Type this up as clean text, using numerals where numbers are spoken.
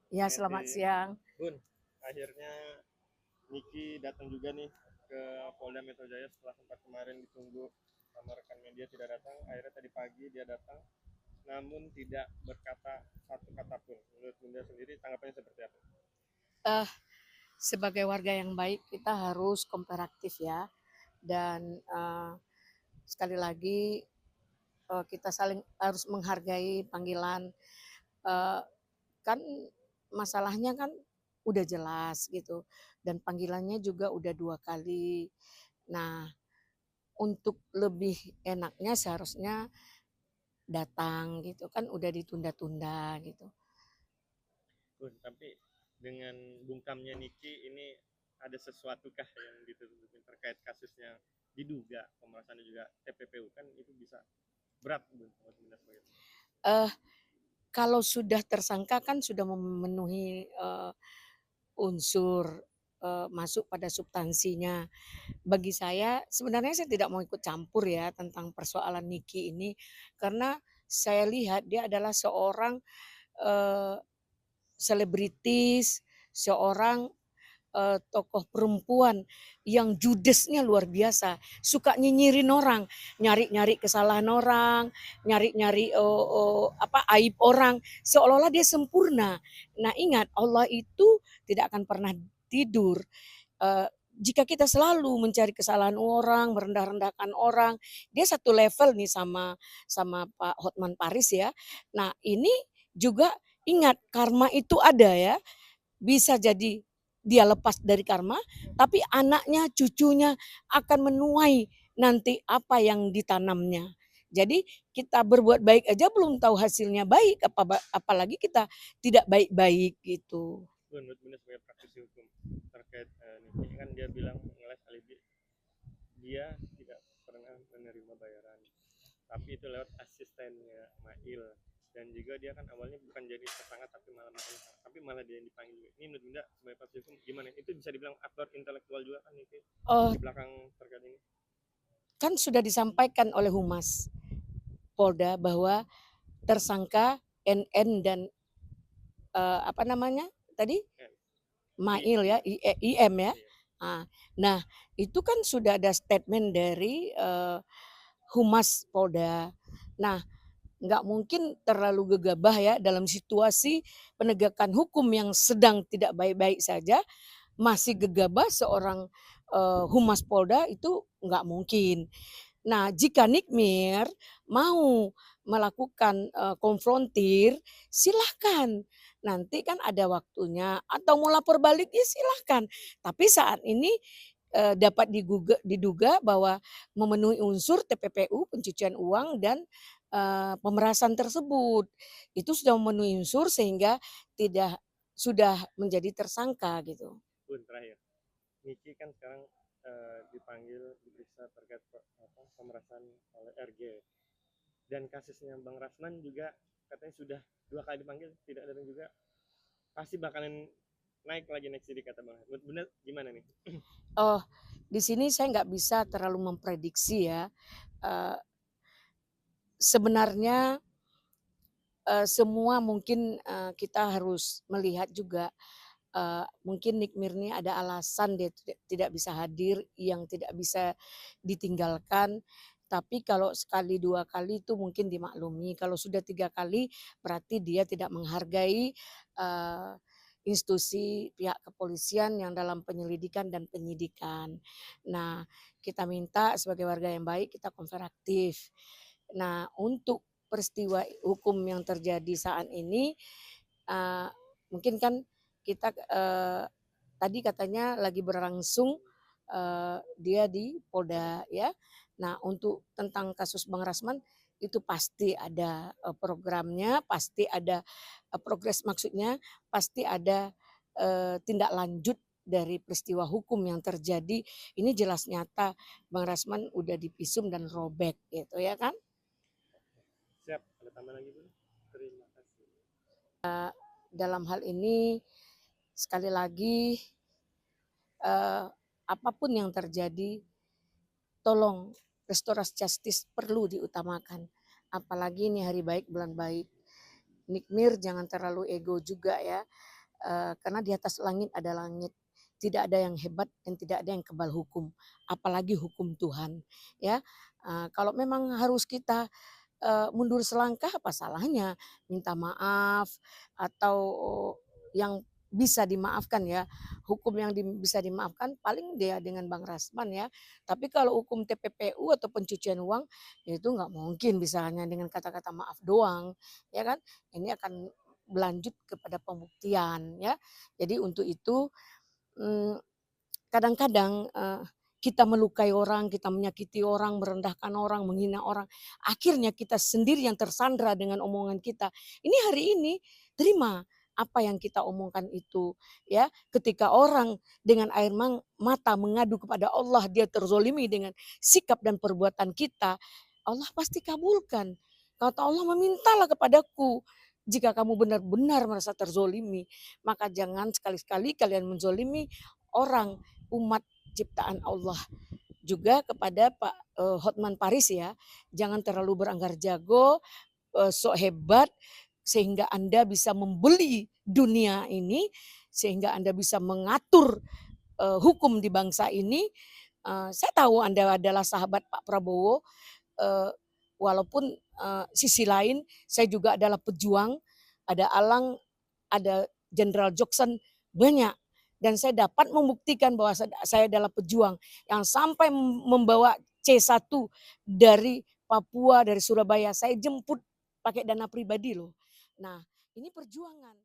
Ya, selamat Ngerti. siang. Bun, akhirnya Niki datang juga nih ke Polda Metro Jaya setelah sempat kemarin ditunggu sama rekan media tidak datang. Akhirnya tadi pagi dia datang, namun tidak berkata satu kata pun. Menurut Bunda sendiri tanggapannya seperti apa? Eh, Sebagai warga yang baik, kita harus kooperatif ya. Dan sekali lagi kita saling harus menghargai panggilan. Eh, Kan masalahnya kan udah jelas gitu. Dan panggilannya juga udah 2 kali. Nah, untuk lebih enaknya seharusnya datang gitu kan udah ditunda-tunda gitu. Bun, tapi dengan bungkamnya Niki ini ada sesuatu kah yang ditutupin terkait kasusnya diduga pemerasan dan juga TPPU kan itu bisa berat Bun buat Bunda sebagai Eh Kalau sudah tersangka kan sudah memenuhi unsur masuk pada substansinya. Bagi saya sebenarnya saya tidak mau ikut campur ya tentang persoalan Niki ini karena saya lihat dia adalah seorang eh, selebritis, seorang tokoh perempuan yang judesnya luar biasa, suka nyinyirin orang, nyari-nyari kesalahan orang, nyari-nyari apa aib orang, seolah-olah dia sempurna. Nah, ingat Allah itu tidak akan pernah tidur. Jika kita selalu mencari kesalahan orang, merendah-rendahkan orang, dia satu level nih sama sama Pak Hotman Paris ya. Nah, ini juga ingat karma itu ada ya, bisa jadi dia lepas dari karma, tapi anaknya, cucunya akan menuai nanti apa yang ditanamnya. Jadi kita berbuat baik aja belum tahu hasilnya baik, apalagi kita tidak baik-baik gitu. menurut Bunda sebagai praktisi hukum terkait Niki kan dia bilang ngeles alibi dia tidak pernah menerima bayaran tapi itu lewat asistennya Mail dan juga dia kan awalnya bukan jadi tersangka tapi malah dia yang dipanggil juga. Ini menurut Bunda sebagai praktisi hukum gimana itu bisa dibilang aktor intelektual juga kan Niki Oh, di belakang terkait ini. kan sudah disampaikan oleh Humas Polda bahwa tersangka NN dan apa namanya tadi Kan Mail ya, iya IM ya. iya Nah, itu kan sudah ada statement dari Humas Polda. Nah, nggak mungkin terlalu gegabah ya dalam situasi penegakan hukum yang sedang tidak baik-baik saja, masih gegabah seorang Humas Polda itu nggak mungkin. Nah, jika Nikmir mau melakukan konfrontir, silahkan. Nanti kan ada waktunya atau mau lapor balik ya silahkan. Tapi saat ini dapat diduga bahwa memenuhi unsur TPPU, pencucian uang dan pemerasan tersebut. Itu sudah memenuhi unsur sehingga tidak sudah menjadi tersangka gitu. pun terakhir Niki kan sekarang dipanggil diperiksa terkait pemerasan oleh RG dan kasusnya Bang Rasman juga katanya sudah 2 kali dipanggil tidak datang juga pasti bakalan naik lagi next sidik kata Bang. Bener gimana nih? Oh, di sini saya nggak bisa terlalu memprediksi ya. Eh, Sebenarnya semua mungkin kita harus melihat juga mungkin Nick Mirni ada alasan dia tidak bisa hadir yang tidak bisa ditinggalkan. Tapi kalau sekali 2 kali itu mungkin dimaklumi. Kalau sudah 3 kali berarti dia tidak menghargai eh, institusi pihak kepolisian yang dalam penyelidikan dan penyidikan. Nah, kita minta sebagai warga yang baik kita kooperatif. Nah, untuk peristiwa hukum yang terjadi saat ini, eee, mungkin kan kita, tadi katanya lagi berlangsung, dia di Polda ya. Nah, untuk tentang kasus Bang Rasman itu pasti ada, programnya, pasti ada, progres maksudnya, pasti ada, tindak lanjut dari peristiwa hukum yang terjadi. Ini jelas nyata Bang Rasman udah divisum dan robek gitu ya kan. Siap, ada tambah lagi Bun? Terima kasih. Dalam hal ini sekali lagi eh, apapun yang terjadi, tolong restoratif justice perlu diutamakan. Apalagi ini hari baik bulan baik. Nikmir jangan terlalu ego juga ya. karena di atas langit ada langit, tidak ada yang hebat dan tidak ada yang kebal hukum, apalagi hukum Tuhan, ya. Kalau memang harus kita, mundur selangkah, apa salahnya minta maaf atau yang bisa dimaafkan ya, hukum yang bisa dimaafkan paling dia dengan Bang Rasman ya. Tapi kalau hukum TPPU atau pencucian uang, ya itu nggak mungkin bisa hanya dengan kata-kata maaf doang, ya kan. Ini akan berlanjut kepada pembuktian ya. Jadi untuk itu, mmm, kadang-kadang, kita melukai orang, kita menyakiti orang, merendahkan orang, menghina orang, akhirnya kita sendiri yang tersandra dengan omongan kita. Ini hari ini terima apa yang kita omongkan itu, ya. Ketika orang dengan air mata mengadu kepada Allah, dia terzolimi dengan sikap dan perbuatan kita, Allah pasti kabulkan. Kata Allah, "Memintalah kepadaku jika kamu benar-benar merasa terzolimi, maka jangan sekali-sekali kalian menzolimi orang, umat ciptaan Allah." Juga kepada Pak, Hotman Paris ya, jangan terlalu beranggar jago, sok hebat, sehingga Anda bisa membeli dunia ini, sehingga Anda bisa mengatur, hukum di bangsa ini. Saya tahu Anda adalah sahabat Pak Prabowo, eee, walaupun, sisi lain saya juga adalah pejuang, ada Alang, ada Jenderal Joksen, banyak. Dan saya dapat membuktikan bahwa saya adalah pejuang yang sampai membawa C1 dari Papua, dari Surabaya, saya jemput pakai dana pribadi loh. Nah, ini perjuangan.